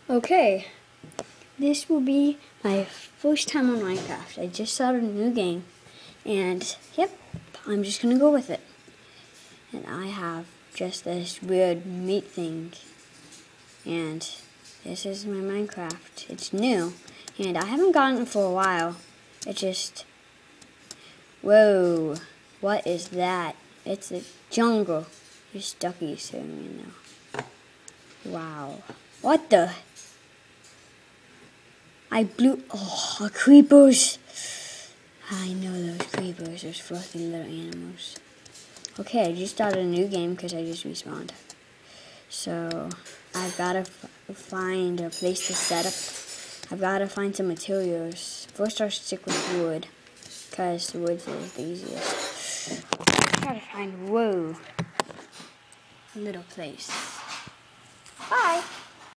Okay, this will be my first time on Minecraft. I just started a new game, and yep, I'm just gonna go with it. And I have just this weird meat thing, and this is my Minecraft. It's new, and I haven't gotten it for a while. It just, whoa, what is that? It's a jungle. There's duckies swimming in there. Wow, what the? I blew, creepers. I know those creepers, those fluffy little animals. Okay, I just started a new game because I just respawned. So, I've got to find a place to set up. I've got to find some materials. First I'll stick with wood, because the wood is the easiest. I've got to find, whoa, a little place. Bye.